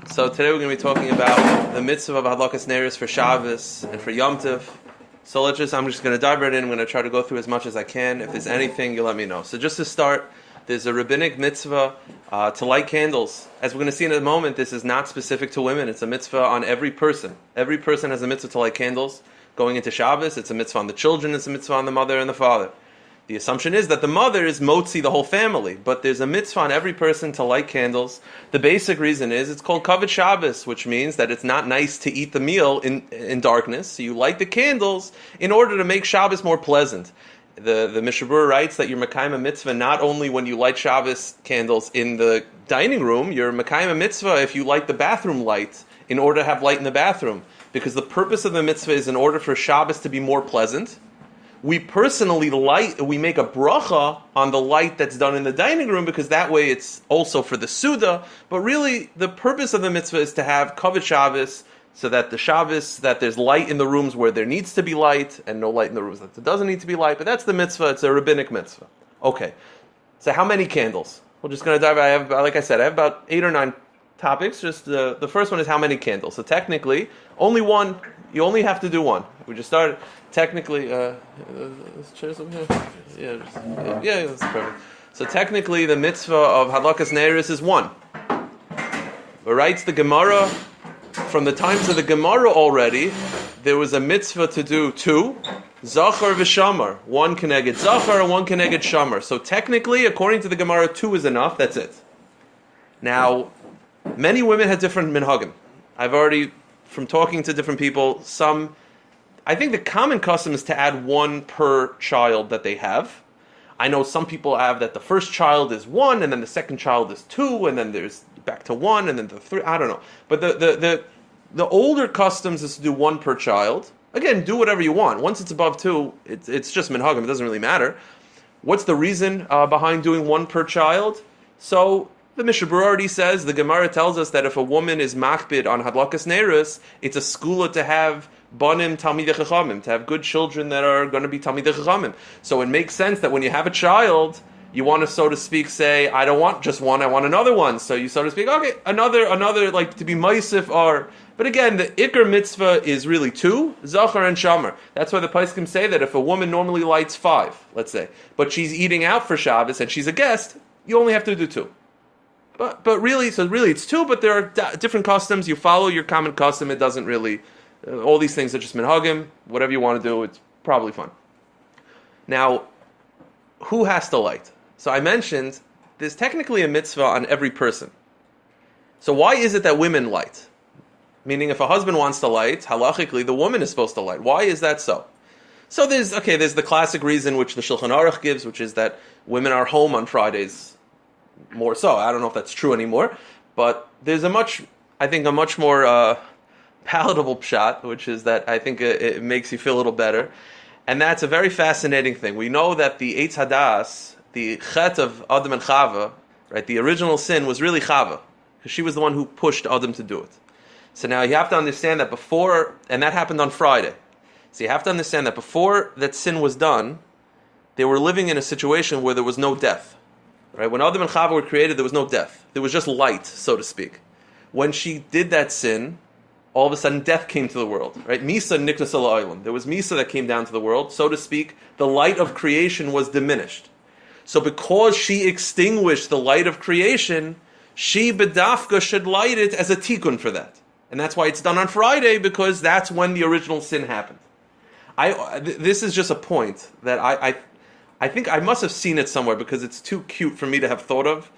So today we're going to be talking about the mitzvah of Hadlakos Neiros for Shabbos and for Yom Tov. So I'm just going to dive right in. I'm going to try to go through as much as I can. If there's anything, you let me know. So just to start, there's a rabbinic mitzvah to light candles. As we're going to see in a moment, this is not specific to women. It's a mitzvah on every person. Every person has a mitzvah to light candles. Going into Shabbos, it's a mitzvah on the children, it's a mitzvah on the mother and the father. The assumption is that the mother is motzi the whole family, but there's a mitzvah on every person to light candles. The basic reason is it's called kavod Shabbos, which means that it's not nice to eat the meal in darkness. So you light the candles in order to make Shabbos more pleasant. The Mishnah Berurah writes that you're mekayim a mitzvah not only when you light Shabbos candles in the dining room, you're mekayim a mitzvah if you light the bathroom light in order to have light in the bathroom. Because the purpose of the mitzvah is in order for Shabbos to be more pleasant. We personally we make a bracha on the light that's done in the dining room because that way it's also for the Suda. But really, the purpose of the mitzvah is to have kavod Shabbos, so that the Shabbos, that there's light in the rooms where there needs to be light, and no light in the rooms that there doesn't need to be light. But that's the mitzvah. It's a rabbinic mitzvah. Okay, so how many candles? We're just going to dive. I have about 8 or 9 topics. Just the first one is how many candles. So technically, only one. You only have to do one. We just started. Technically, this chair's over here. Yeah, that's perfect. So technically, the mitzvah of Hadlakos Neiros is one. But writes the Gemara, from the times of the Gemara already, there was a mitzvah to do 2, Zachar v'Shamar, 1 keneged Zachar and 1 keneged Shamar. So technically, according to the Gemara, 2 is enough. That's it. Now, many women had different minhagim. I've already, from talking to different people, I think the common custom is to add 1 per child that they have. I know some people have that the first child is 1, and then the second child is 2, and then there's back to 1, and then the 3. I don't know. But the older customs is to do 1 per child. Again, do whatever you want. Once it's above 2, it's just minhagim. It doesn't really matter. What's the reason behind doing 1 per child? So the Mishnah Berurah already says, the Gemara tells us that if a woman is makbid on Hadlakos Neiros, it's a skula to have banim talmidei chachamim, to have good children that are going to be talmidei chachamim. So it makes sense that when you have a child, you want to, so to speak, say, I don't want just 1, I want another one. So you, so to speak, okay, another, like to be maisif or. But again, the ikar mitzvah is really 2, Zachar and Shamar. That's why the Poskim say that if a woman normally lights 5, let's say, but she's eating out for Shabbos and she's a guest, you only have to do 2. But really it's 2, but there are different customs. You follow your common custom. It doesn't really, all these things are just minhagim. Whatever you want to do, it's probably fun. Now, who has to light? So I mentioned there's technically a mitzvah on every person. So why is it that women light? Meaning if a husband wants to light, halachically the woman is supposed to light. Why is that so? So there's the classic reason which the Shulchan Aruch gives, which is that women are home on Fridays. More so. I don't know if that's true anymore, but there's a much more palatable pshat, which is that I think it makes you feel a little better, and that's a very fascinating thing. We know that the Eitz Hadas, the chet of Adam and Chava, right? The original sin was really Chava, because she was the one who pushed Adam to do it. So now you have to understand that before, and that happened on Friday. So you have to understand that before that sin was done, they were living in a situation where there was no death. Right? When Adam and Chava were created, there was no death. There was just light, so to speak. When she did that sin, all of a sudden death came to the world. Right? Misa niknas al ha'olam. There was Misa that came down to the world, so to speak. The light of creation was diminished. So because she extinguished the light of creation, she bedafka should light it as a tikkun for that. And that's why it's done on Friday, because that's when the original sin happened. This is just a point that I think I must have seen it somewhere because it's too cute for me to have thought of.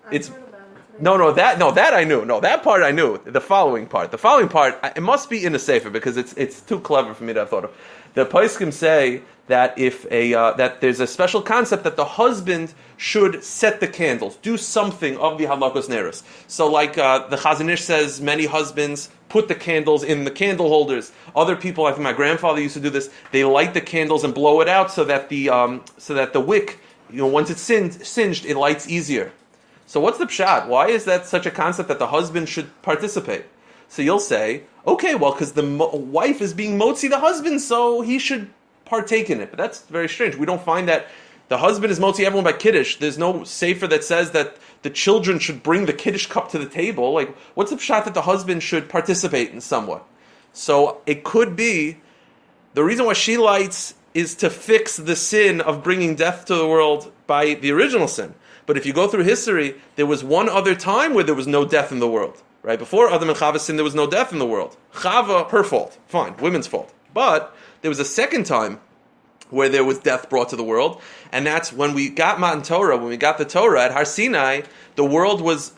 It's that I knew. No, that part I knew. The following part, it must be in a sefer because it's too clever for me to have thought of. The Poskim say that that there's a special concept that the husband should set the candles, do something of the Hadlakos Neiros. So like the Chazon Ish says, many husbands put the candles in the candle holders. Other people, I think my grandfather used to do this. They light the candles and blow it out so that the wick, once it's singed, it lights easier. So what's the pshat? Why is that such a concept that the husband should participate? So you'll say, okay, well, because the wife is being motzi the husband, so he should partake in it. But that's very strange. We don't find that The husband is motzi everyone by kiddush. There's no sefer that says that the children should bring the kiddush cup to the table. Like, what's the pshat that the husband should participate in somewhat? So it could be the reason why she lights is to fix the sin of bringing death to the world by the original sin. But if you go through history, there was one other time where there was no death in the world. Right? Before Adam and Chava sinned, there was no death in the world. Chava, her fault. Fine, women's fault. But there was a second time where there was death brought to the world, and that's when we got Matan Torah, when we got the Torah at Har Sinai, the world was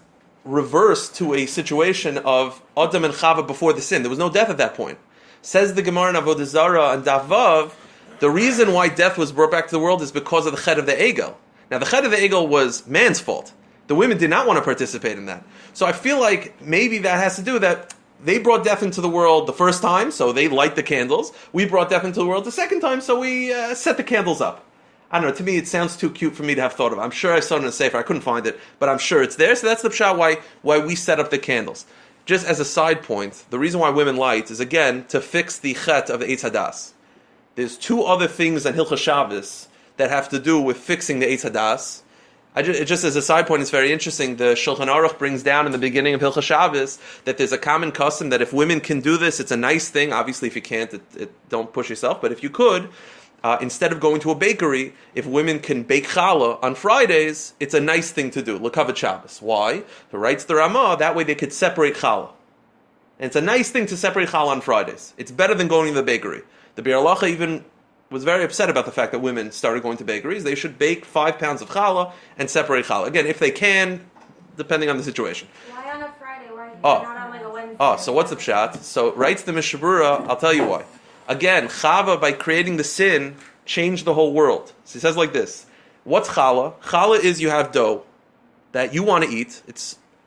reversed to a situation of Adam and Chava before the sin. There was no death at that point. Says the Gemara in Avodah Zarah and Davav, the reason why death was brought back to the world is because of the Chet of the Egel. Now, the Chet of the Egel was man's fault. The women did not want to participate in that. So I feel like maybe that has to do with that. They brought death into the world the first time, so they light the candles. We brought death into the world the second time, so we set the candles up. I don't know, to me it sounds too cute for me to have thought of. I'm sure I saw it in a sefer, I couldn't find it, but I'm sure it's there. So that's the pshat why we set up the candles. Just as a side point, the reason why women light is, again, to fix the chet of the Eitz Hadas. There's two other things in Hilchos Shabbos that have to do with fixing the Eitz Hadas. Just as a side point, it's very interesting. The Shulchan Aruch brings down in the beginning of Hilchos Shabbos that there's a common custom that if women can do this, it's a nice thing. Obviously, if you can't, don't push yourself. But if you could, instead of going to a bakery, if women can bake challah on Fridays, it's a nice thing to do. L'kavod Shabbos. Why? It writes the Ramah, that way they could separate challah. And it's a nice thing to separate challah on Fridays. It's better than going to the bakery. The Biur Halacha even was very upset about the fact that women started going to bakeries. They should bake 5 pounds of challah and separate challah. Again, if they can, depending on the situation. Why on a Friday? Why not on like a Wednesday? So what's the pshat? So writes the Mishabura, I'll tell you why. Again, Chava, by creating the sin, changed the whole world. So he says like this. What's challah? Challah is you have dough that you want to eat.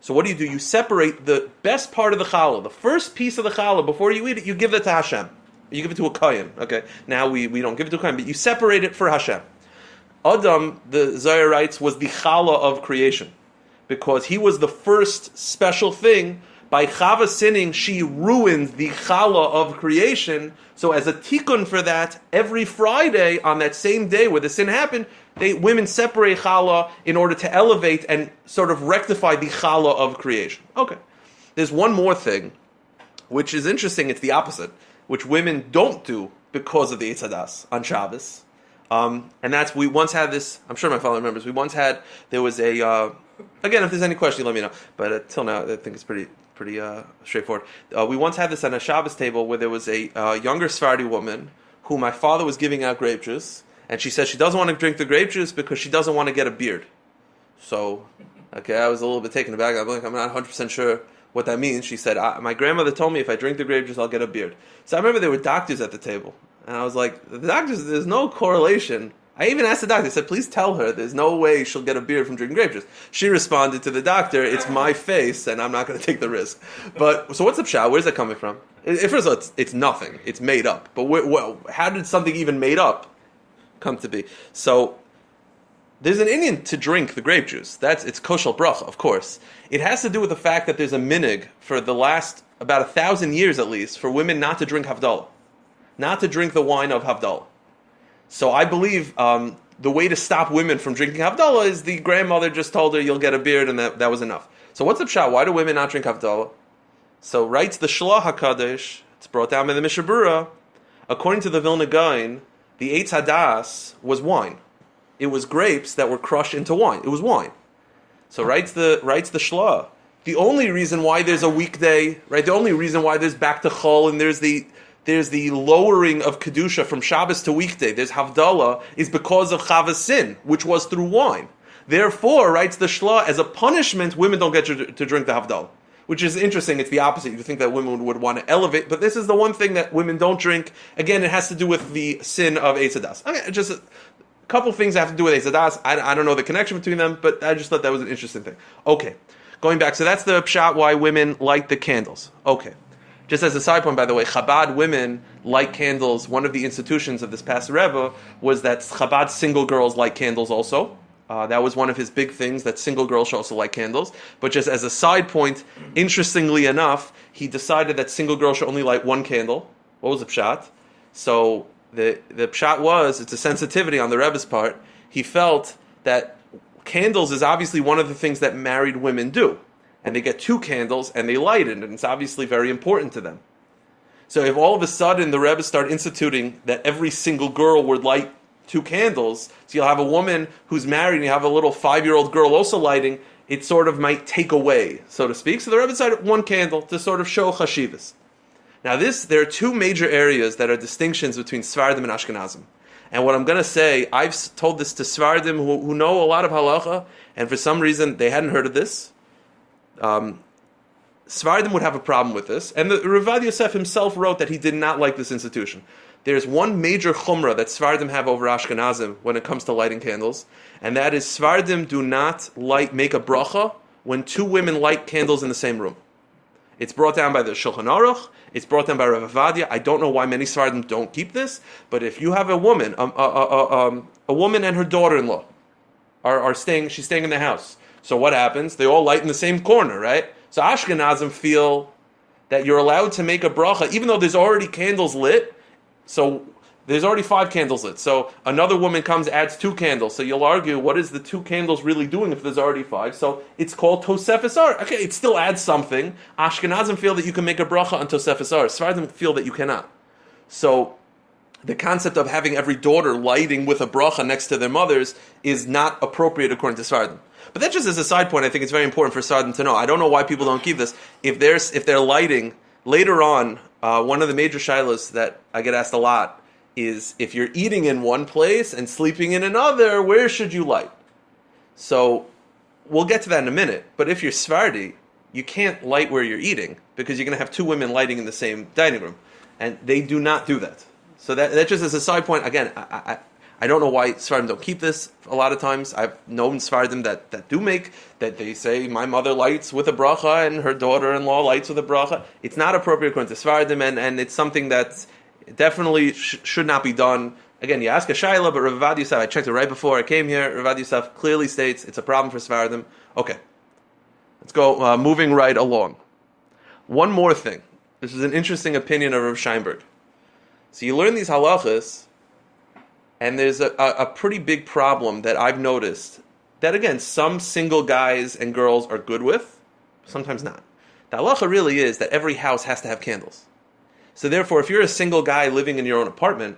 So what do? You separate the best part of the challah, the first piece of the challah, before you eat it, you give it to Hashem. You give it to a kohen, okay? Now we don't give it to a kohen, but you separate it for Hashem. Adam, the Zohar writes, was the challah of creation, because he was the first special thing. By Chava sinning, she ruined the challah of creation. So as a tikkun for that, every Friday on that same day where the sin happened, women separate challah in order to elevate and sort of rectify the challah of creation. Okay. There's one more thing, which is interesting. It's the opposite, which women don't do because of the Eitz Hadas on Shabbos. And that's, we once had this, I'm sure my father remembers, there was a, again, if there's any question, let me know. But till now, I think it's pretty straightforward. We once had this on a Shabbos table where there was a younger Sephardi woman who my father was giving out grape juice, and she said she doesn't want to drink the grape juice because she doesn't want to get a beard. So, okay, I was a little bit taken aback. I'm not 100% sure what that means. She said, my grandmother told me if I drink the grape juice, I'll get a beard. So I remember there were doctors at the table. And I was like, the doctors, there's no correlation. I even asked the doctor, I said, please tell her there's no way she'll get a beard from drinking grape juice. She responded to the doctor, it's my face, and I'm not going to take the risk. But, so what's the pshat? Where's that coming from? First of all, it's nothing. It's made up. But how did something even made up come to be? So, there's an Indian to drink the grape juice. It's koshel bracha, of course. It has to do with the fact that there's a minig for the last about 1,000 years at least for women not to drink Havdalah, not to drink the wine of Havdalah. So I believe the way to stop women from drinking Havdalah is the grandmother just told her you'll get a beard and that was enough. So what's the pshat? Why do women not drink Havdalah? So writes the Shlach HaKadosh, it's brought down by the Mishabura, according to the Vilna Gaon, the Eitz Hadas was wine. It was grapes that were crushed into wine. It was wine. So writes the Shla. The only reason why there's a weekday, right? The only reason why there's back to Chol and there's the lowering of Kedusha from Shabbos to weekday, there's Havdalah, is because of Chava's sin, which was through wine. Therefore, writes the Shla, as a punishment, women don't get to drink the Havdalah. Which is interesting. It's the opposite. You think that women would want to elevate, but this is the one thing that women don't drink. Again, it has to do with the sin of Eitz Hadas. Okay, just a couple things have to do with Eitz Hadas. I don't know the connection between them, but I just thought that was an interesting thing. Okay, going back. So that's the pshat why women light the candles. Okay. Just as a side point, by the way, Chabad women light candles. One of the institutions of this past Rebbe was that Chabad single girls light candles also. That was one of his big things, that single girls should also light candles. But just as a side point, interestingly enough, he decided that single girls should only light one candle. What was the pshat? So the pshat was, it's a sensitivity on the Rebbe's part. he felt that candles is obviously one of the things that married women do. And they get 2 candles and they light it, and it's obviously very important to them. So if all of a sudden the Rebbe start instituting that every single girl would light 2 candles, so you'll have a woman who's married and you have a little 5-year-old girl also lighting, it sort of might take away, so to speak. So the Rebbe decided 1 candle to sort of show chashivas. Now there are 2 major areas that are distinctions between Sfardim and Ashkenazim. And what I'm going to say, I've told this to Sfardim who know a lot of halacha, and for some reason they hadn't heard of this. Sfardim would have a problem with this, and the Rav Yosef himself wrote that he did not like this institution. There's one major chumrah that Sfardim have over Ashkenazim when it comes to lighting candles, and that is Sfardim do not make a bracha when 2 women light candles in the same room. It's brought down by the Shulchan Aruch, it's brought down by Rav Avadia. I don't know why many Sfardim don't keep this, but if you have a woman, a woman and her daughter-in-law she's staying in the house. So what happens? They all light in the same corner, right? So Ashkenazim feel that you're allowed to make a bracha, even though there's already candles lit. So there's already 5 candles lit. So another woman comes, adds 2 candles. So you'll argue, what is the 2 candles really doing if there's already 5? So it's called Tosefes Ar. Okay, it still adds something. Ashkenazim feel that you can make a bracha on Tosefes Ar. Sfardim feel that you cannot. So the concept of having every daughter lighting with a bracha next to their mothers is not appropriate according to Sfardim. But that just as a side point, I think it's very important for Sfardim to know. I don't know why people don't keep this. If they're lighting, later on, one of the major shilas that I get asked a lot is, if you're eating in one place and sleeping in another, where should you light? So we'll get to that in a minute. But if you're Sfardi, you can't light where you're eating, because you're going to have 2 women lighting in the same dining room. And they do not do that. So that just as a side point, again, I don't know why Sfardim don't keep this a lot of times. I've known Sfardim that do make, that they say, my mother lights with a bracha and her daughter-in-law lights with a bracha. It's not appropriate according to Sfardim, and it's something that definitely should not be done. Again, you ask a shayla, but Rav Yosef, I checked it right before I came here, Rav Yosef clearly states it's a problem for Sfardim. Okay, let's go moving right along. One more thing. This is an interesting opinion of Rav Sheinberg. So you learn these halachas, and there's a pretty big problem that I've noticed that, again, some single guys and girls are good with, sometimes not. The halacha really is that every house has to have candles. So therefore, if you're a single guy living in your own apartment,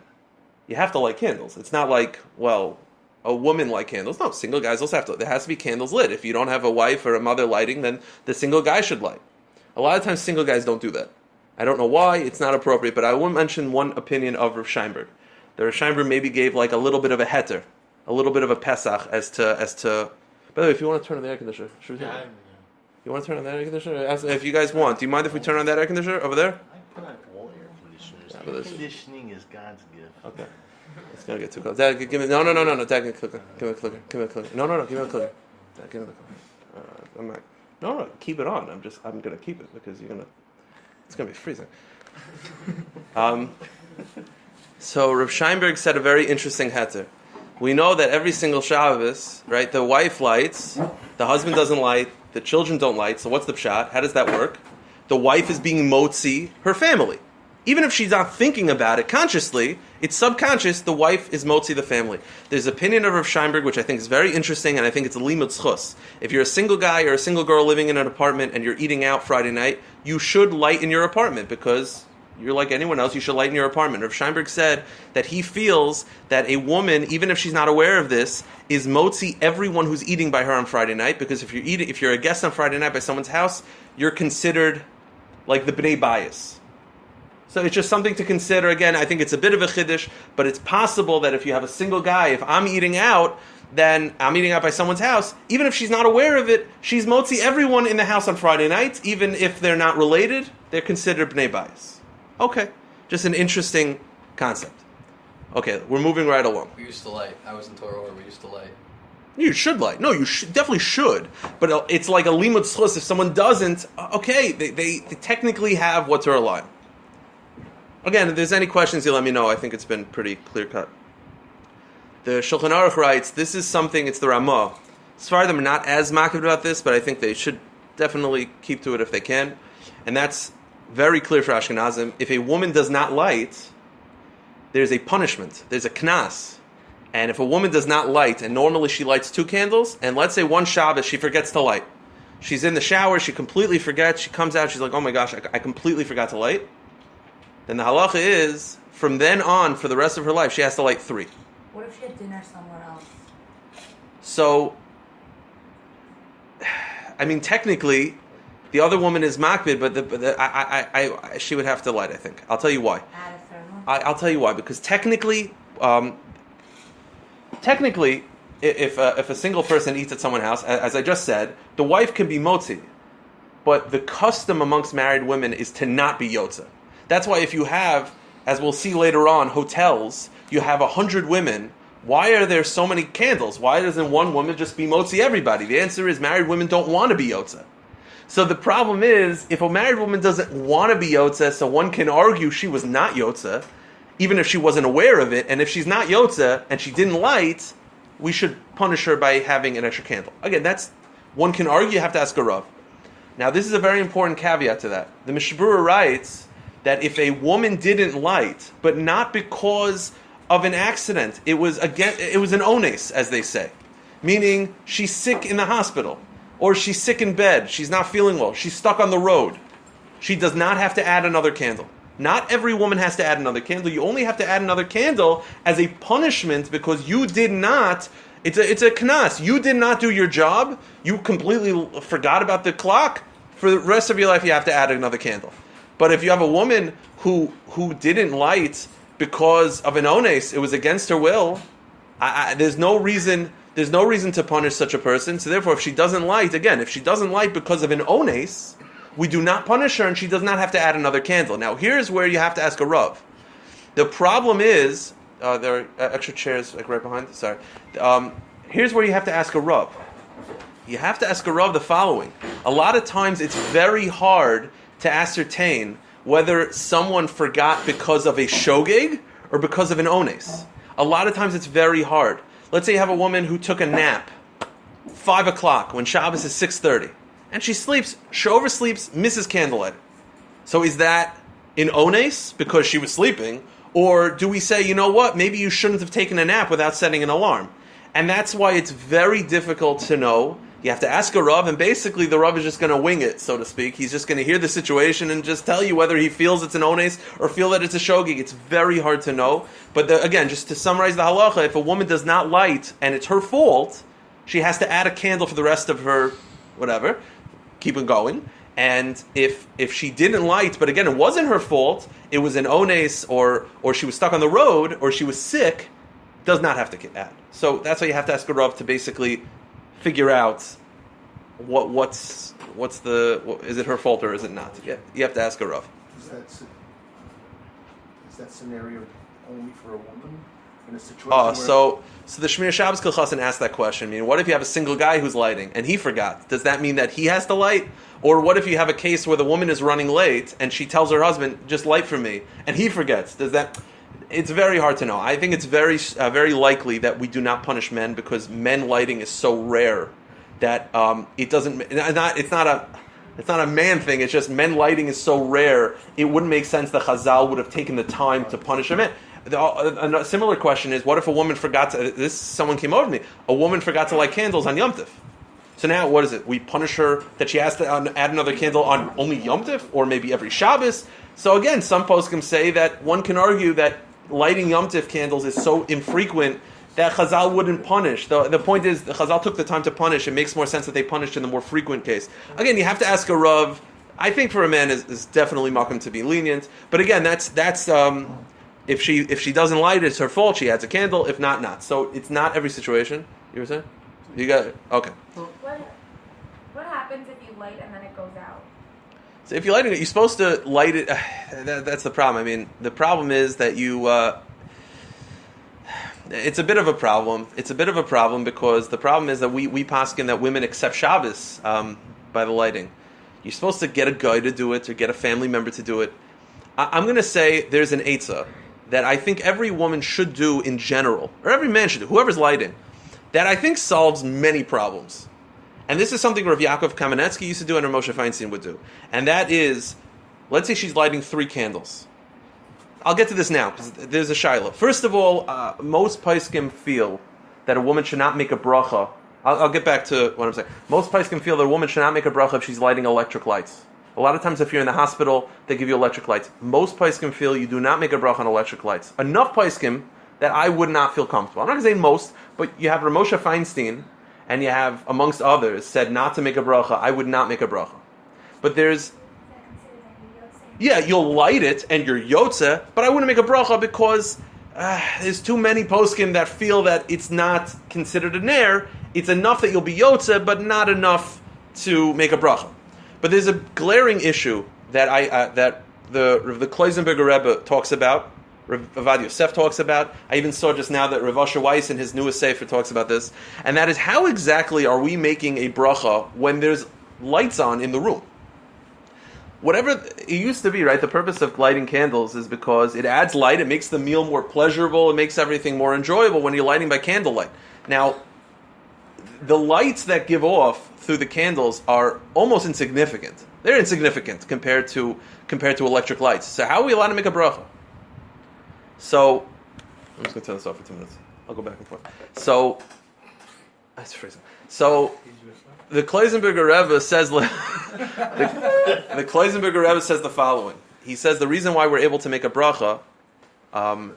you have to light candles. It's not like, well, a woman light candles. No, single guys also have to. There has to be candles lit. If you don't have a wife or a mother lighting, then the single guy should light. A lot of times single guys don't do that. I don't know why, it's not appropriate, but I will mention one opinion of Rav Sheinberg. The Rav Sheinberg maybe gave like a little bit of a heter, a little bit of a pesach as to. By the way, if you want to turn on the air conditioner, should we? You want to turn on the air conditioner? If you guys want, do you mind if we turn on that air conditioner over there? I put on all air conditioners. Air conditioning is God's gift. Okay, it's gonna get too close. Dad, give me no. Dad, give me a clicker. Give me a clicker. Give me a clicker. No. Give me a clicker. Dad, give me the clicker. I'm not. No. Keep it on. I'm gonna keep it because it's gonna be freezing. So Rav Sheinberg said a very interesting heter. We know that every single Shabbos, right, the wife lights, the husband doesn't light, the children don't light, so what's the pshat? How does that work? The wife is being motzi her family. Even if she's not thinking about it consciously, it's subconscious, the wife is motzi the family. There's an opinion of Rav Sheinberg, which I think is very interesting, and I think it's a limud zchus. If you're a single guy or a single girl living in an apartment and you're eating out Friday night, you should light in your apartment, because you're like anyone else, you should light in your apartment. Rav Sheinberg said that he feels that a woman, even if she's not aware of this, is motzi everyone who's eating by her on Friday night, because if you're a guest on Friday night by someone's house, you're considered like the bnei bayis. So it's just something to consider. Again, I think it's a bit of a chiddush, but it's possible that if you have a single guy, if I'm eating out, then I'm eating out by someone's house. Even if she's not aware of it, she's motzi everyone in the house on Friday nights, even if they're not related, they're considered bnei bayis. Okay, just an interesting concept. Okay, we're moving right along. We used to light. I was in Torah order. We used to light. You should light. No, you definitely should. But it's like a limud zchus. If someone doesn't, okay, they technically have what to rely on. Again, if there's any questions, you let me know. I think it's been pretty clear cut. The Shulchan Aruch writes, this is something, it's the Ramah. Sfardim are not as maked about this, but I think they should definitely keep to it if they can. And that's very clear for Ashkenazim. If a woman does not light, there's a punishment. There's a knas. And if a woman does not light, and normally she lights 2 candles, and let's say one Shabbos she forgets to light. She's in the shower, she completely forgets, she comes out, she's like, oh my gosh, I completely forgot to light. Then the halacha is, from then on, for the rest of her life, she has to light 3. What if she had dinner somewhere else? So, I mean, technically, the other woman is makbid, but she would have to light, I think. I'll tell you why. Add a third one? I'll tell you why, because technically, if a single person eats at someone's house, as I just said, the wife can be motzi, but the custom amongst married women is to not be yotza. That's why if you have, as we'll see later on, hotels, you have 100 women. Why are there so many candles? Why doesn't one woman just be motzi everybody? The answer is married women don't want to be yotza. So the problem is, if a married woman doesn't want to be yotza, so one can argue she was not yotza, even if she wasn't aware of it, and if she's not yotza and she didn't light, we should punish her by having an extra candle. Again, that's one can argue, you have to ask a Rav. Now, this is a very important caveat to that. The Mishabura writes that if a woman didn't light, but not because of an accident, it was an ones, as they say, meaning she's sick in the hospital, or she's sick in bed, she's not feeling well, she's stuck on the road, she does not have to add another candle. Not every woman has to add another candle. You only have to add another candle as a punishment because you did not. It's a knas. You did not do your job. You completely forgot about the clock. For the rest of your life, you have to add another candle. But if you have a woman who didn't light because of an ones, it was against her will. There's no reason to punish such a person. So therefore, if she doesn't light because of an ones, we do not punish her, and she does not have to add another candle. Now, here's where you have to ask a Rav. The problem is, there are extra chairs like right behind. Sorry. Here's where you have to ask a Rav. You have to ask a Rav the following. A lot of times it's very hard to ascertain whether someone forgot because of a shogeg or because of an ones. A lot of times it's very hard. Let's say you have a woman who took a nap 5 o'clock when Shabbos is 6:30. And she oversleeps, misses candlelight. So is that in ones because she was sleeping? Or do we say, you know what, maybe you shouldn't have taken a nap without setting an alarm? And that's why it's very difficult to know. You have to ask a Rav, and basically the Rav is just going to wing it, so to speak. He's just going to hear the situation and just tell you whether he feels it's an ones or feel that it's a shogeg. It's very hard to know. But again, just to summarize the halacha, if a woman does not light and it's her fault, she has to add a candle for the rest of her whatever. Keep it going. And if she didn't light, but again, it wasn't her fault, it was an ones or she was stuck on the road or she was sick, does not have to add. So that's why you have to ask a Rav to basically figure out what's is it her fault or is it not? Yeah, you have to ask a Rav. Is that scenario only for a woman in a situation So the Shmir Shabbos Kilchasan asked that question. I mean, what if you have a single guy who's lighting and he forgot? Does that mean that he has to light? Or what if you have a case where the woman is running late and she tells her husband, just light for me, and he forgets? Does that? It's very hard to know. I think it's very likely that we do not punish men because men lighting is so rare that it doesn't. It's not a man thing. It's just men lighting is so rare. It wouldn't make sense that Chazal would have taken the time to punish a man. A similar question is, what if a woman forgot to... Someone came over to me. A woman forgot to light candles on Yom Tov. So now, what is it? We punish her that she has to add another candle on only Yom Tov? Or maybe every Shabbos? So again, some poskim say that one can argue that lighting Yom Tov candles is so infrequent that Chazal wouldn't punish. The point is, Chazal took the time to punish. It makes more sense that they punished in the more frequent case. Again, you have to ask a Rav. I think for a man is definitely welcome to be lenient. But again, that's if she doesn't light, it's her fault. She adds a candle. If not, not. So it's not every situation. You were saying? You got it. Okay. What happens if you light and then it goes out? So if you're lighting it, you're supposed to light it. That's the problem. I mean, the problem is that you... it's a bit of a problem. It's a bit of a problem because the problem is that we paskin that women accept Shabbos by the lighting. You're supposed to get a guy to do it or get a family member to do it. I'm going to say there's an eitzah that I think every woman should do in general, or every man should do, whoever's lighting, that I think solves many problems. And this is something Rav Yaakov Kamenetsky used to do and Rav Moshe Feinstein would do. And that is, let's say she's lighting 3 candles. I'll get to this now because there's a shiloh. First of all, most poskim feel that a woman should not make a bracha. I'll get back to what I'm saying. Most poskim feel that a woman should not make a bracha if she's lighting electric lights. A lot of times, if you're in the hospital, they give you electric lights. Most poskim feel you do not make a bracha on electric lights. Enough poskim that I would not feel comfortable. I'm not going to say most, but you have Ramosha Feinstein, and you have, amongst others, said not to make a bracha. I would not make a bracha. But there's... Yeah, you'll light it and you're yotze, but I wouldn't make a bracha because there's too many poskim that feel that it's not considered a ner. It's enough that you'll be yotze, but not enough to make a bracha. But there's a glaring issue that the Kloisenberger Rebbe talks about, Rav Avad Yosef talks about. I even saw just now that Rav Asher Weiss in his newest sefer talks about this, and that is how exactly are we making a bracha when there's lights on in the room? Whatever it used to be, right? The purpose of lighting candles is because it adds light, it makes the meal more pleasurable, it makes everything more enjoyable when you're lighting by candlelight. Now, the lights that give off through the candles are almost insignificant. They're insignificant compared to electric lights. So how are we allowed to make a bracha? So, I'm just going to turn this off for 2 minutes. I'll go back and forth. So, that's freezing. So, the Kloisenberger Rebbe says the Kloisenberger Rebbe says the following. He says the reason why we're able to make a bracha, and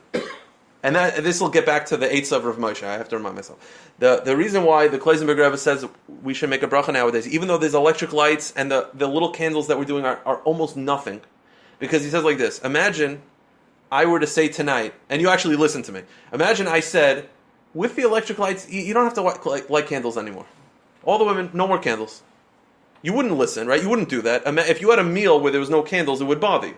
this will get back to the Eitz of Rav Moshe. I have to remind myself. The reason why the Kloisenberger Rebbe says we should make a bracha nowadays, even though there's electric lights and the little candles that we're doing are almost nothing, because he says like this: imagine I were to say tonight, and you actually listen to me. Imagine I said, with the electric lights, you don't have to light candles anymore. All the women, no more candles. You wouldn't listen, right? You wouldn't do that. If you had a meal where there was no candles, it would bother you.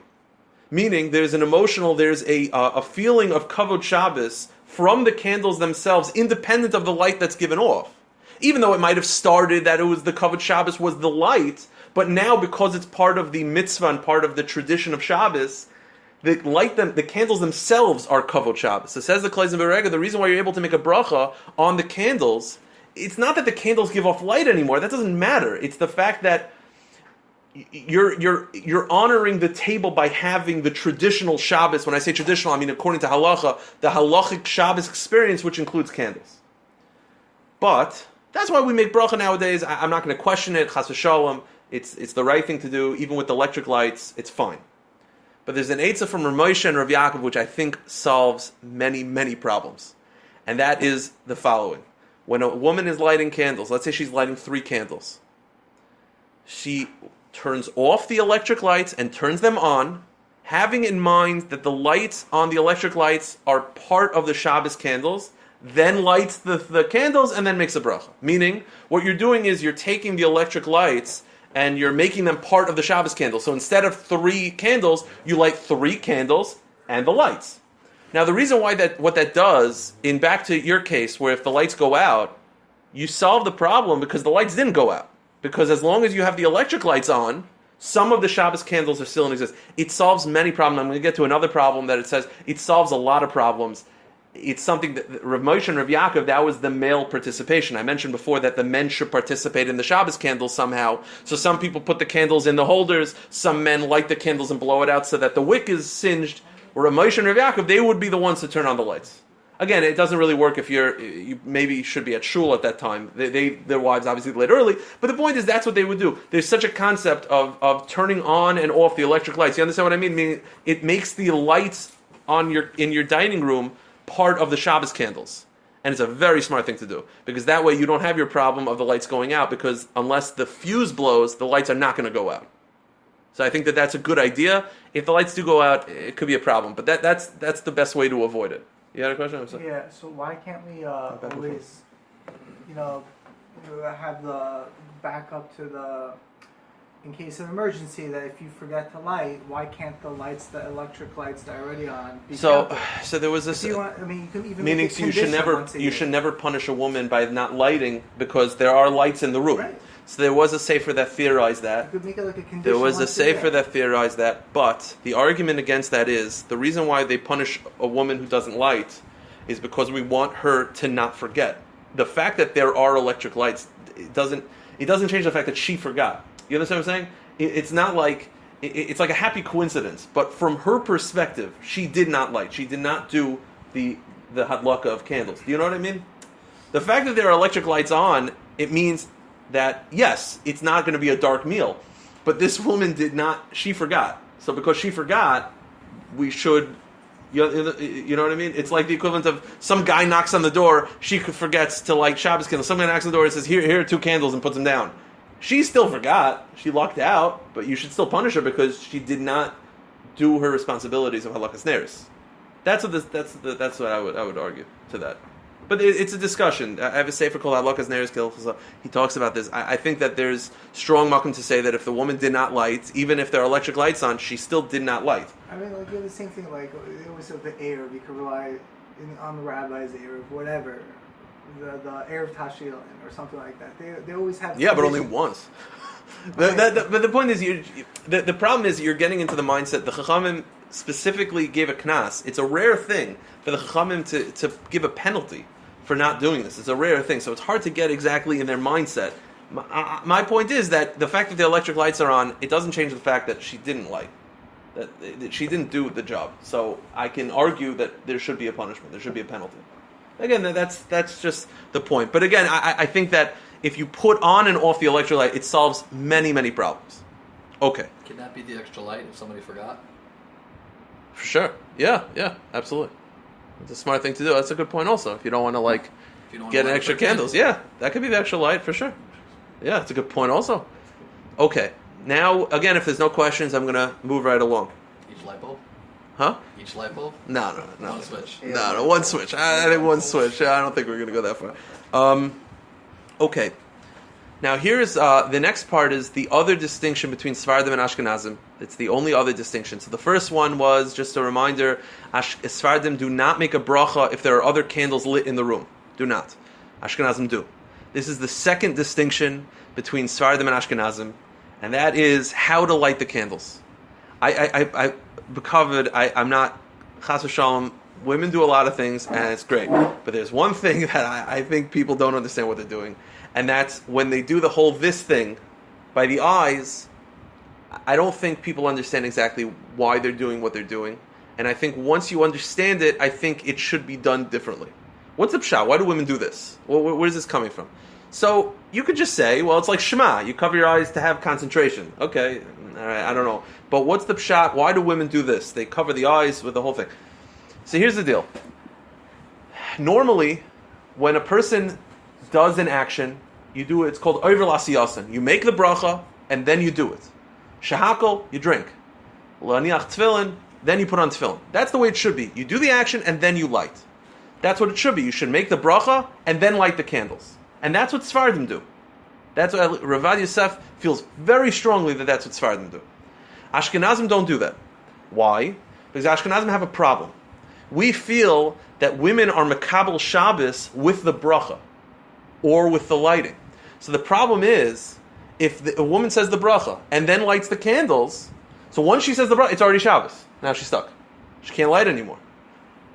Meaning, there's a feeling of kavod Shabbos from the candles themselves, independent of the light that's given off. Even though it might have started that it was the kavod Shabbos was the light, but now because it's part of the mitzvah and part of the tradition of Shabbos, the candles themselves are kavod Shabbos. So says the Kloisenberger Rebbe, the reason why you're able to make a bracha on the candles, it's not that the candles give off light anymore. That doesn't matter. It's the fact that you're honoring the table by having the traditional Shabbos. When I say traditional, I mean according to Halacha, the halachic Shabbos experience, which includes candles. But that's why we make bracha nowadays. I'm not going to question it. Chas v'shalom. It's the right thing to do. Even with electric lights, it's fine. But there's an eitzah from Rav Moshe and Rav Yaakov which I think solves many, many problems. And that is the following. When a woman is lighting candles, let's say she's lighting 3 candles, she turns off the electric lights and turns them on, having in mind that the lights on the electric lights are part of the Shabbos candles, then lights the candles and then makes a bracha. Meaning, what you're doing is you're taking the electric lights and you're making them part of the Shabbos candles. So instead of 3 candles, you light 3 candles and the lights. Now, the reason why what that does, back to your case, where if the lights go out, you solve the problem because the lights didn't go out. Because as long as you have the electric lights on, some of the Shabbos candles are still in existence. It solves many problems. I'm going to get to another problem that it says it solves a lot of problems. It's something that Rav Moshe and Rav Yaakov, that was the male participation. I mentioned before that the men should participate in the Shabbos candles somehow. So some people put the candles in the holders, some men light the candles and blow it out so that the wick is singed. Rav Moshe and Rav Yaakov, they would be the ones to turn on the lights. Again, it doesn't really work if you maybe should be at shul at that time. Their wives obviously lit early, but the point is that's what they would do. There's such a concept of turning on and off the electric lights. You understand what I mean? Meaning it makes the lights in your dining room part of the Shabbos candles. And it's a very smart thing to do, because that way you don't have your problem of the lights going out, because unless the fuse blows, the lights are not going to go out. So I think that's a good idea. If the lights do go out, it could be a problem, but that's the best way to avoid it. You had a question? Yeah, so why can't we always, have the backup to in case of emergency, that if you forget to light, why can't the electric lights that are already on be counted? So there was this. You can even meaning you should never punish a woman by not lighting, because there are lights in the room. Right. So there was a sefer that theorized that. You could make it like a condition. There was a sefer that theorized that, but the argument against that is the reason why they punish a woman who doesn't light is because we want her to not forget. The fact that there are electric lights, it doesn't change the fact that she forgot. You understand what I'm saying? It's not like it's like a happy coincidence. But from her perspective, she did not light. She did not do the hadlaka of candles. Do you know what I mean? The fact that there are electric lights on, it means that, yes, it's not going to be a dark meal. But this woman did not, she forgot. So because she forgot, we should, you know what I mean? It's like the equivalent of some guy knocks on the door, she forgets to light Shabbos candles. Some guy knocks on the door and says, here are 2 candles, and puts them down. She still forgot. She lucked out, but you should still punish her because she did not do her responsibilities of Hadlakos Neiros. That's what I would argue to that. But it's a discussion. I have a sefer called Hadlakos Neiros. He talks about this. I think that there's strong makom to say that if the woman did not light, even if there are electric lights on, she still did not light. I mean, like, you have the same thing, like, it was with the Erev. You could rely on the rabbi's Erev, whatever. The Erev Tashilin or something like that. They always have... Yeah, but only once. But the point is, the problem is you're getting into the mindset. The Chachamim specifically gave a knas. It's a rare thing for the Chachamim to give a penalty for not doing this. It's a rare thing, so it's hard to get exactly in their mindset. My point is that the fact that the electric lights are on, it doesn't change the fact that she didn't light. That she didn't do the job. So I can argue that there should be a punishment. There should be a penalty. Again, that's just the point. But again, I think that if you put on and off the electric light, it solves many, many problems. Okay. Can that be the extra light if somebody forgot? For sure. Yeah, absolutely. It's a smart thing to do. That's a good point also. If you don't want to get an extra candles. Yeah, that could be the extra light for sure. Yeah, it's a good point also. Okay. Now, again, if there's no questions, I'm going to move right along. Each light bulb? Huh? Each light bulb? No. One switch. No, one switch. I think one switch. I don't think we're going to go that far. Okay. Now, here's the next part is the other distinction between Sephardim and Ashkenazim. It's the only other distinction. So the first one was, just a reminder, Sephardim do not make a bracha if there are other candles lit in the room. Do not. Ashkenazim do. This is the second distinction between Sephardim and Ashkenazim, and that is how to light the candles. I'm not chas v'shalom. Women do a lot of things, and it's great. But there's one thing that I think people don't understand what they're doing, and that's when they do the whole this thing by the eyes. I don't think people understand exactly why they're doing what they're doing, and I think once you understand it, I think it should be done differently. What's the pshat? Why do women do this? Where's this coming from? So you could just say, well, it's like Shema. You cover your eyes to have concentration. Okay, all right, I don't know. But what's the pshat? Why do women do this? They cover the eyes with the whole thing. So here's the deal. Normally, when a person does an action, you do it. It's called over lasiyasin. You make the bracha, and then you do it. Shahakol, you drink. Laniach tefillin, then you put on tefillin. That's the way it should be. You do the action, and then you light. That's what it should be. You should make the bracha, and then light the candles. And that's what Sephardim do. That's what Rav Yosef feels very strongly that that's what Sephardim do. Ashkenazim don't do that. Why? Because Ashkenazim have a problem. We feel that women are makabel Shabbos with the bracha or with the lighting. So the problem is, if a woman says the bracha and then lights the candles, so once she says the bracha, it's already Shabbos. Now she's stuck. She can't light anymore.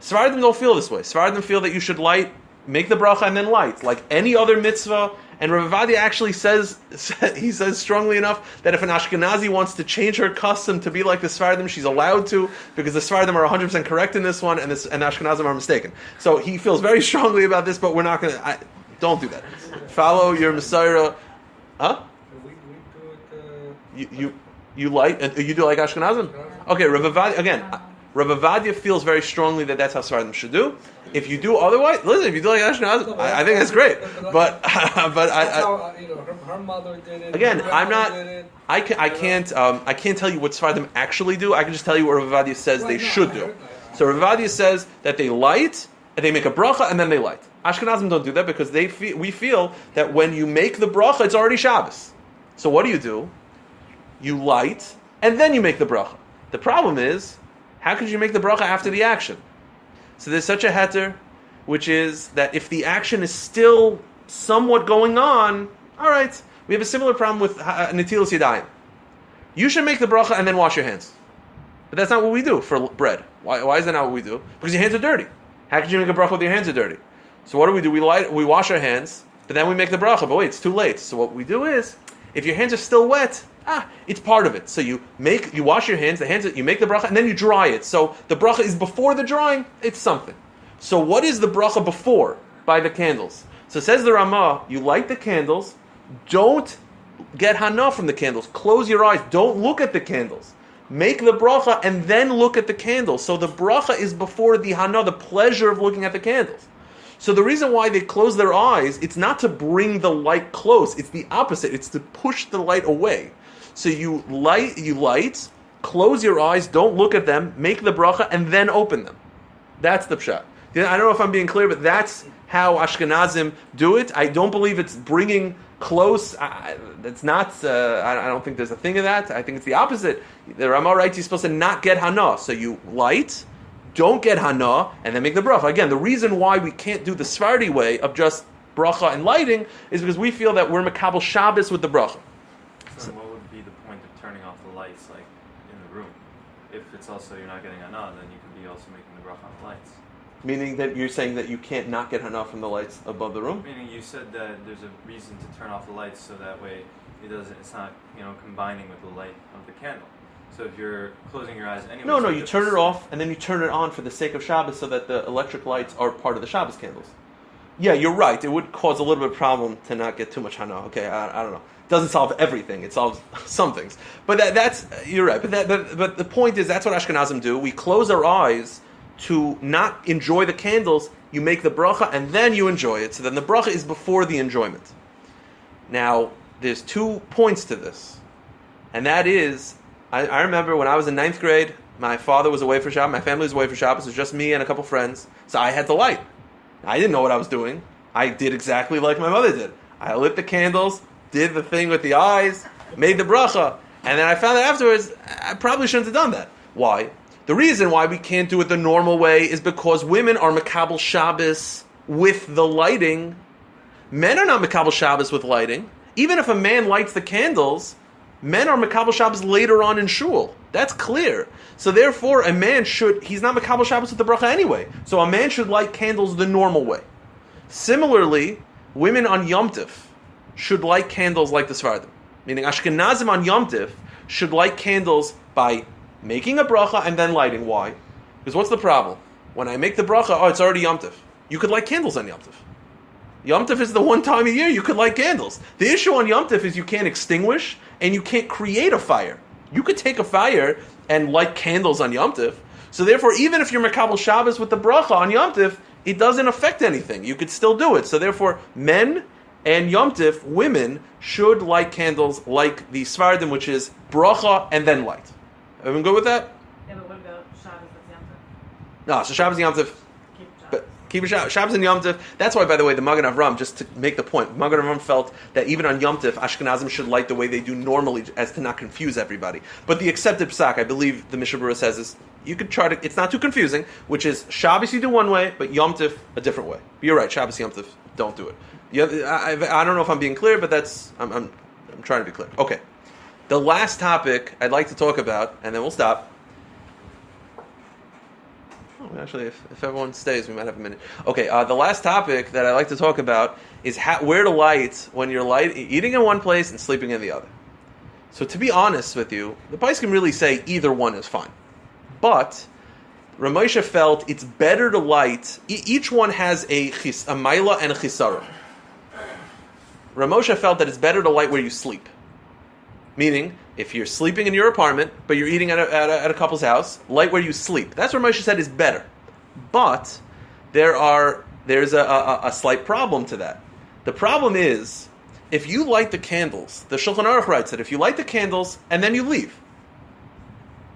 Sephardim don't feel this way. Sephardim feel that you should make the bracha and then light, like any other mitzvah. And Rav Avadia actually says strongly enough that if an Ashkenazi wants to change her custom to be like the Sephardim, she's allowed to, because the Sephardim are 100% correct in this one, and the Ashkenazim are mistaken. So he feels very strongly about this, but we're not going to... Don't do that. Follow your Messiah. Huh? We do it... You like... You do like Ashkenazim? Okay, Rav Avadia... Again, Rav Avadia feels very strongly that that's how Sephardim should do. If you do otherwise, listen. If you do like Ashkenazim, I think that's great. But her mother did it. Again, I'm not. I can't tell you what Sephardim actually do. I can just tell you what Rav Avadia says they should do. So Rav Avadia says that they light, and they make a bracha, and then they light. Ashkenazim don't do that because we feel that when you make the bracha, it's already Shabbos. So what do? You light, and then you make the bracha. The problem is, how could you make the bracha after the action? So there's such a heter, which is that if the action is still somewhat going on, all right, we have a similar problem with netilas yadayim. You should make the bracha and then wash your hands. But that's not what we do for bread. Why is that not what we do? Because your hands are dirty. How could you make a bracha with your hands are dirty? So what do? We wash our hands, but then we make the bracha. But wait, it's too late. So what we do is, if your hands are still wet, It's part of it. So you wash your hands, you make the bracha, and then you dry it. So the bracha is before the drying, it's something. So what is the bracha before? By the candles. So says the Ramah, you light the candles, don't get hana from the candles. Close your eyes, don't look at the candles. Make the bracha and then look at the candles. So the bracha is before the hana, the pleasure of looking at the candles. So the reason why they close their eyes, it's not to bring the light close, it's the opposite, it's to push the light away. So you light, close your eyes, don't look at them, make the bracha, and then open them. That's the pshat. I don't know if I'm being clear, but that's how Ashkenazim do it. I don't believe it's bringing close. It's not. I don't think there's a thing of that. I think it's the opposite. The Ramah writes you're supposed to not get hana. So you light, don't get hana, and then make the bracha. Again, the reason why we can't do the Sephardi way of just bracha and lighting is because we feel that we're makabel Shabbos with the bracha. So what would be the point of turning off the lights, like in the room? If it's also you're not getting hana, then you could be also making the bracha on the lights. Meaning that you're saying that you can't not get hana from the lights above the room? Meaning you said that there's a reason to turn off the lights so that way it's not combining with the light of the candle. So if you're closing your eyes anyway... No, you turn it off and then you turn it on for the sake of Shabbos so that the electric lights are part of the Shabbos candles. Yeah, you're right. It would cause a little bit of problem to not get too much hana. Okay, I don't know. It doesn't solve everything. It solves some things. But that's you're right. But the point is that's what Ashkenazim do. We close our eyes to not enjoy the candles. You make the bracha and then you enjoy it. So then the bracha is before the enjoyment. Now, there's 2 points to this. And that is, I remember when I was in 9th grade, my father was away for Shabbos, my family was away for Shabbos, it was just me and a couple friends, so I had to light. I didn't know what I was doing. I did exactly like my mother did. I lit the candles, did the thing with the eyes, made the bracha, and then I found out afterwards, I probably shouldn't have done that. Why? The reason why we can't do it the normal way is because women are makabel Shabbos with the lighting. Men are not makabel Shabbos with lighting. Even if a man lights the candles, men are makabel Shabbos later on in shul. That's clear. So therefore, he's not makabel Shabbos with the bracha anyway. So a man should light candles the normal way. Similarly, women on Yom Tif should light candles like the Sephardim. Meaning Ashkenazim on Yom Tif should light candles by making a bracha and then lighting. Why? Because what's the problem? When I make the bracha, it's already Yom Tif. You could light candles on Yom Tif. Yom Tif is the one time a year you could light candles. The issue on Yom Tif is you can't extinguish and you can't create a fire. You could take a fire and light candles on Yom Tif. So therefore, even if you're makabel Shabbos with the bracha on Yom Tif, it doesn't affect anything. You could still do it. So therefore, men and Yom Tif, women, should light candles like the Sephardim, which is bracha and then light. Everyone good with that? Yeah, but what about Shabbos with Yom Tov? No, so Shabbos and Yom Tif. Keep Shabbos and Yom Tif. That's why, by the way, the Magen Avram, just to make the point, Magen Avram felt that even on Yom Tif, Ashkenazim should light the way they do normally, as to not confuse everybody. But the accepted psak, I believe the Mishnah Berurah says, is you could try to. It's not too confusing, which is Shabbos you do one way, but Yom Tif a different way. But you're right, Shabbos Yom Tif, don't do it. I don't know if I'm being clear, but I'm trying to be clear. Okay, the last topic I'd like to talk about, and then we'll stop. Actually, if everyone stays, we might have a minute. Okay, the last topic that I like to talk about is where to light when you're eating in one place and sleeping in the other. So to be honest with you, the Pais can really say either one is fine. But Ramosha felt it's better to light, each one has a maila and a chisara. Ramosha felt that it's better to light where you sleep. Meaning, if you're sleeping in your apartment, but you're eating at a couple's house, light where you sleep. That's what Moshe said is better. But there's a slight problem to that. The problem is, if you light the candles, the Shulchan Aruch writes that if you light the candles and then you leave,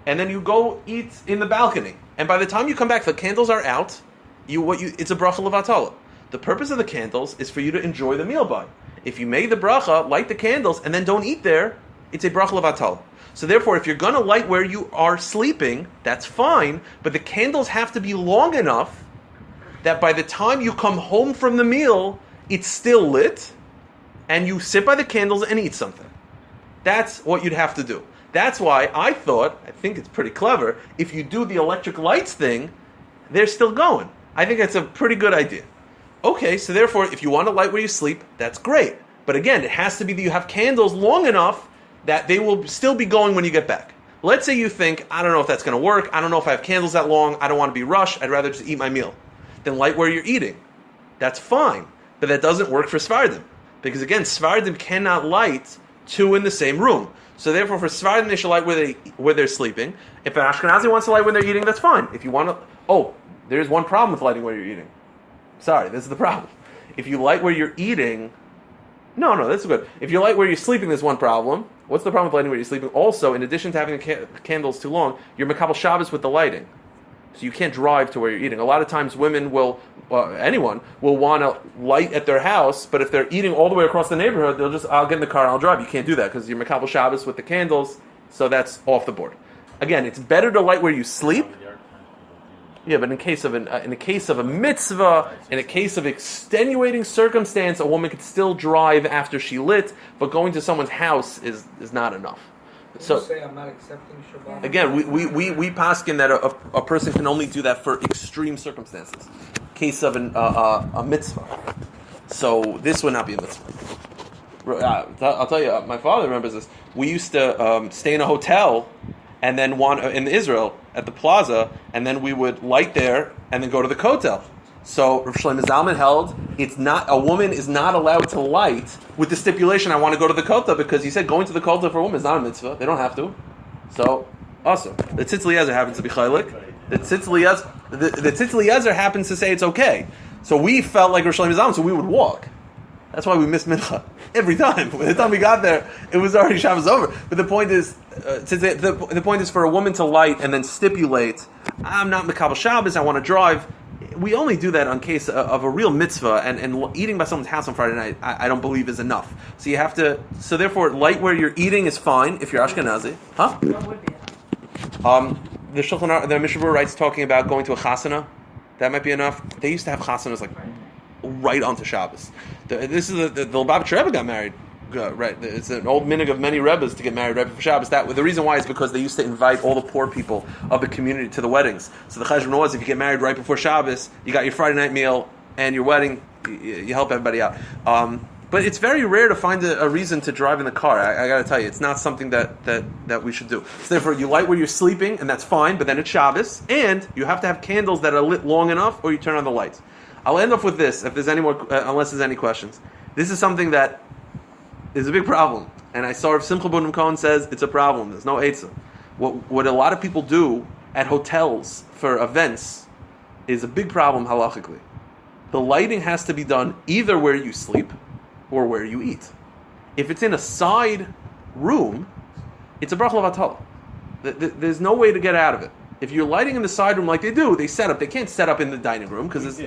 and then you go eat in the balcony, and by the time you come back, the candles are out, it's a bracha levatala. The purpose of the candles is for you to enjoy the meal by. If you made the bracha, light the candles, and then don't eat there, it's a bracha levatala. So therefore, if you're going to light where you are sleeping, that's fine, but the candles have to be long enough that by the time you come home from the meal, it's still lit, and you sit by the candles and eat something. That's what you'd have to do. That's why I think it's pretty clever, if you do the electric lights thing, they're still going. I think that's a pretty good idea. Okay, so therefore, if you want to light where you sleep, that's great. But again, it has to be that you have candles long enough that they will still be going when you get back. Let's say you think, I don't know if that's going to work. I don't know if I have candles that long. I don't want to be rushed. I'd rather just eat my meal. Then light where you're eating. That's fine. But that doesn't work for Sfardim. Because again, Sfardim cannot light two in the same room. So therefore, for Sfardim, they should light where they're sleeping. If an Ashkenazi wants to light when they're eating, that's fine. If you want to... there's one problem with lighting where you're eating. Sorry, this is the problem. If you light where you're eating... No, that's good. If you light where you're sleeping, there's one problem. What's the problem with lighting where you're sleeping? Also, in addition to having the candles too long, you're Mekabel Shabbos with the lighting. So you can't drive to where you're eating. A lot of times women will, anyone, will want to light at their house, but if they're eating all the way across the neighborhood, they'll just, I'll get in the car and I'll drive. You can't do that because you're Mekabel Shabbos with the candles, so that's off the board. Again, it's better to light where you sleep. Yeah, but in the case of a mitzvah, in a case of extenuating circumstance, a woman could still drive after she lit, but going to someone's house is not enough. So, say I'm not accepting Shabbat. Again, we paskin that a person can only do that for extreme circumstances. Case of a mitzvah. So this would not be a mitzvah. I'll tell you, my father remembers this. We used to stay in a hotel and then in Israel at the plaza, and then we would light there and then go to the kotel. So Rav Shlomo Zalman held a woman is not allowed to light with the stipulation I want to go to the kotel, because he said going to the kotel for a woman is not a mitzvah. They don't have to. So awesome. The Tzitz Eliezer happens to be chaylik. The Tzitz Eliezer happens to say it's okay. So we felt like Rav Shlomo Zalman, so we would walk. That's why we missed mincha every time. By the time we got there, it was already Shabbos over. But the point is, the point is for a woman to light and then stipulate, I'm not Mekabel Shabbos, I want to drive. We only do that on case of a real mitzvah, and eating by someone's house on Friday night, I don't believe is enough. So you have to. So therefore, light where you're eating is fine if you're Ashkenazi, huh? What would be enough? The Shulchan Aruch, the Mishnah Berurah writes talking about going to a chasana. That might be enough. They used to have chasanas like right onto Shabbos. This is the Lubavitcher Rebbe got married. Right, it's an old minhag of many Rebbes to get married right before Shabbos. The reason why is because they used to invite all the poor people of the community to the weddings. So the cheshbon was, if you get married right before Shabbos, you got your Friday night meal and your wedding, you help everybody out. But it's very rare to find a reason to drive in the car. I got to tell you, it's not something that we should do. So therefore, you light where you're sleeping, and that's fine, but then it's Shabbos, and you have to have candles that are lit long enough, or you turn on the lights. I'll end off with this, if there's any more, unless there's any questions. This is something that is a big problem, and I saw if Simcha Bunim Cohen says it's a problem. There's no eitzah. What a lot of people do at hotels for events is a big problem halachically. The lighting has to be done either where you sleep or where you eat. If it's in a side room, it's a bracha levatala. There's no way to get out of it. If you're lighting in the side room like they do, they can't set up in the dining room because We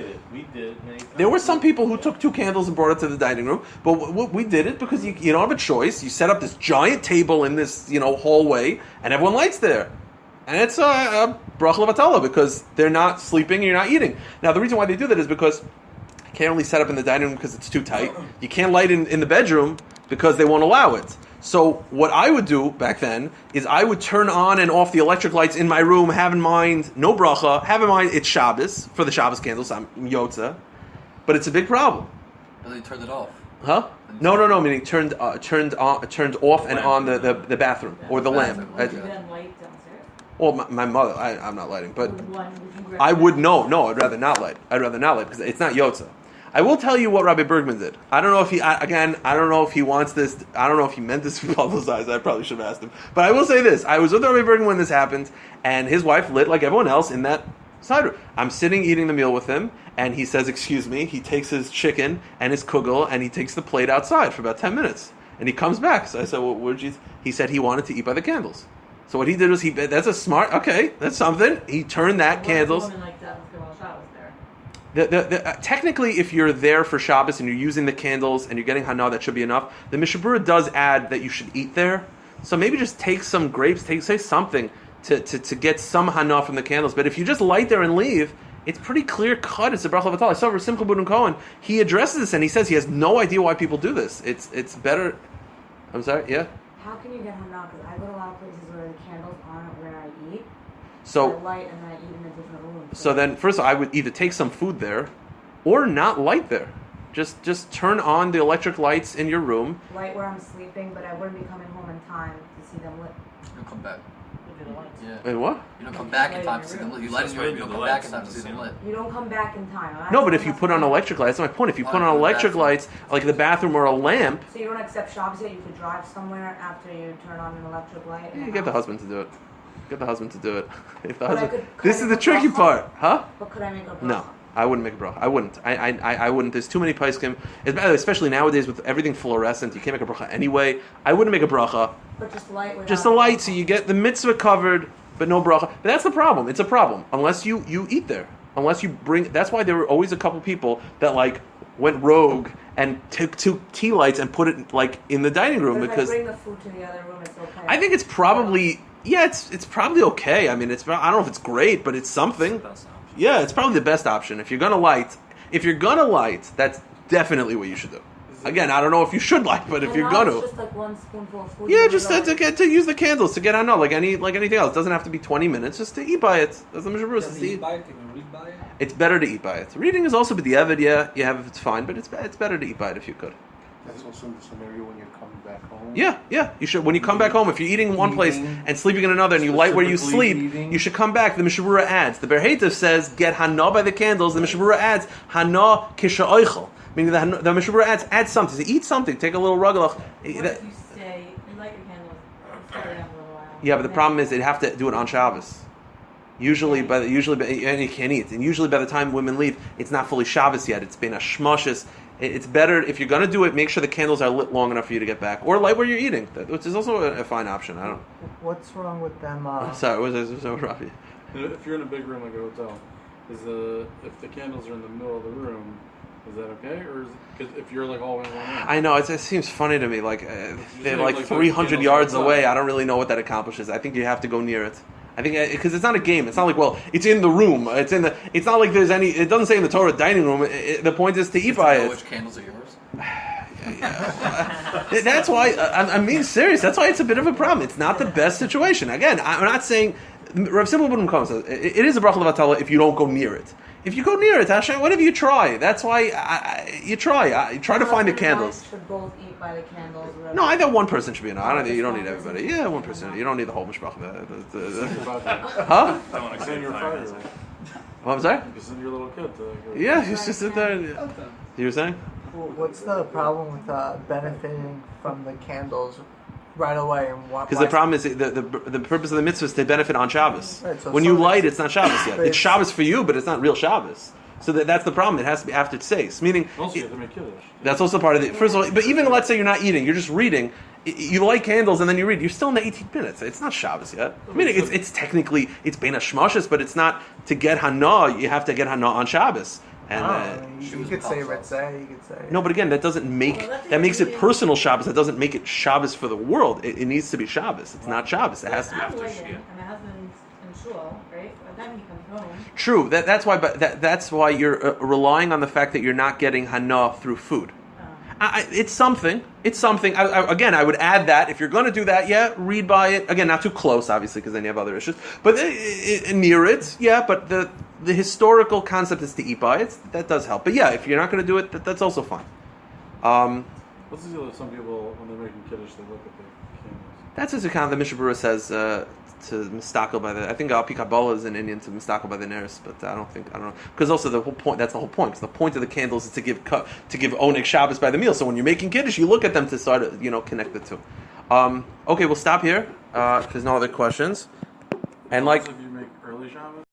did it many times. There were some people who took 2 candles and brought it to the dining room, but we did it because you don't have a choice. You set up this giant table in this hallway, and everyone lights there, and it's a bracha levatala because they're not sleeping and you're not eating. Now the reason why they do that is because you can't really set up in the dining room because it's too tight. You can't light in the bedroom because they won't allow it. So what I would do back then is I would turn on and off the electric lights in my room, have in mind no bracha, have in mind it's Shabbos for the Shabbos candles. I'm yotza, but it's a big problem. And they turned it off. Huh? No. Meaning turned off and on the bathroom or the lamp. Would you then light downstairs? Well, my mother, I'm not lighting, but Would you I would no. I'd rather not light. Because it's not yotza. I will tell you what Rabbi Bergman did. I don't know if he wants this. I don't know if he meant this to be publicized. I probably should have asked him. But I will say this. I was with Rabbi Bergman when this happened, and his wife lit like everyone else in that side room. I'm sitting eating the meal with him, and he says, excuse me. He takes his chicken and his kugel, and he takes the plate outside for about 10 minutes. And he comes back. So I said, well, where'd you... He said he wanted to eat by the candles. So what he did was, that's a smart... Okay, that's something. He turned that candles... Technically, if you're there for Shabbos and you're using the candles and you're getting hana, that should be enough. The Mishnah Berurah does add that you should eat there. So maybe just take some grapes, say something to get some hana from the candles. But if you just light there and leave, it's pretty clear cut. It's a bracha levatala. I saw Rav Simcha Bunim Cohen. He addresses this and he says he has no idea why people do this. It's better. I'm sorry. Yeah. How can you get hana? Because I go to a lot of places where the candles aren't where I eat. So I light and I eat in a different room. So then, first of all, I would either take some food there, or not light there. Just turn on the electric lights in your room. Right where I'm sleeping, but I wouldn't be coming home in time to see them lit. You don't come back. Yeah. And what? You don't come back in time to see them lit. You light in your room, you don't come back in time to see them lit. You don't come back in time. No, but if you put on electric lights, that's my point. If you put on electric lights, like the bathroom or a lamp, So you don't accept Shabbos yet? You could drive somewhere after you turn on an electric light? you get the husband to do it. Get the husband to do it. If the But I husband, could this is the make a tricky bracha? part, huh? But could I make a bracha? No, I wouldn't make a bracha. I wouldn't. I wouldn't. There's too many paiskim, especially nowadays with everything fluorescent. You can't make a bracha anyway. I wouldn't make a bracha. But just light without Just a light, so you get the mitzvah covered, but no bracha. But that's the problem. It's a problem unless you eat there. Unless you bring. That's why there were always a couple people that like went rogue and took two tea lights and put it like in the dining room But because if I bring the food to the other room, it's okay. I think it's probably it's probably okay. I mean, I don't know if it's great, but it's something. Yeah, it's probably the best option. If you're gonna light, that's definitely what you should do. Again, I don't know if you should light, but if you're gonna, It's just like one spoonful of food. yeah, just to use the candles to get I know like anything else. It doesn't have to be 20 minutes. Just to eat by it. That's the Mishnah Berurah says. Eat by it, you can read by it. It's better to eat by it. Reading is also b'diavad. Yeah, you have if it's fine, but it's better to eat by it if you could. That's also the scenario when you're coming back home. Yeah. You should when you come back home. If you're eating in one place and sleeping in another, and you light where you sleep, you should come back. The Mishnah Berurah adds. The Berheitav says get hana by the candles. The Mishnah Berurah adds hana kisha oichel. Meaning the Mishnah Berurah adds something. So eat something. Take a little rugelach. What if you light your candles, stay up a little while? Yeah, but the problem is they'd have to do it on Shabbos. And you can't eat. And usually by the time women leave, it's not fully Shabbos yet. It's been a shmoshes. It's better if you're going to do it. Make sure the candles are lit long enough for you to get back, or light where you're eating, which is also a fine option. I don't. What's wrong with them? Sorry, what was Rafi? If you're in a big room like a hotel, if the candles are in the middle of the room, is that okay? Or because if you're like all in one room? I know it seems funny to me. Like they're like 300 yards away. I don't really know what that accomplishes. I think you have to go near it. I think because it's not a game. It's not like it's in the room. It's not like there's any. It doesn't say in the Torah dining room. The point is to eat by it. Which candles are yours? That's why I'm being serious. That's why it's a bit of a problem. It's not the best situation. Again, I'm not saying Rav Simple Buddham comes. It is a bracha levatala if you don't go near it. If you go near it, Hashem, whatever you try. That's why you try. Try to find the candles. Should both eat by the candles. No, I think one person should be enough. I don't think you don't need everybody. Yeah, one person. You don't need the whole mishpach. Huh? I want to send your fire. What was that? You can send your little kid to. Yeah, he's just sit there. You were saying? What's the problem with benefiting from the candles right away? Because the problem is the purpose of the mitzvah is to benefit on Shabbos. Right, so when you light, it's not Shabbos yet. It's Shabbos for you, but it's not real Shabbos. So that's the problem. It has to be after tseis. Meaning, also, you have to make kiddush. That's also part of it. First of all, but even let's say you're not eating, you're just reading. You light candles and then you read. You're still in the 18 minutes. It's not Shabbos yet. I mean, it's technically it's bein hashmashos, but it's not to get hana. You have to get hana on Shabbos. And you could say ritzeh. You could say no, but again, that doesn't make that makes it personal Shabbos. That doesn't make it Shabbos for the world. It needs to be Shabbos. It's not Shabbos. It has to be after Shia. And my husband's in shul, right? By the time he comes home. True. That's why. But that's why you're relying on the fact that you're not getting hana through food. It's something. It's something. Again, I would add that if you're going to do that, read by it. Again, not too close, obviously, because then you have other issues. But near it, But the historical concept is to eat by it. That does help. But if you're not going to do it, that's also fine. What's the deal with some people when they're making kiddush? They look at the candles. That's just a kind of the Mishnah Berurah says to mistakel by the. I think Alpi Kabbalah is in Indian to mistakel by the Neiros, but I don't know because also the whole point. That's the whole point. Because the point of the candles is to give oneg Shabbos by the meal. So when you're making kiddush, you look at them to start connect the two. Okay, we'll stop here. If there's no other questions, and if you make early Shabbos.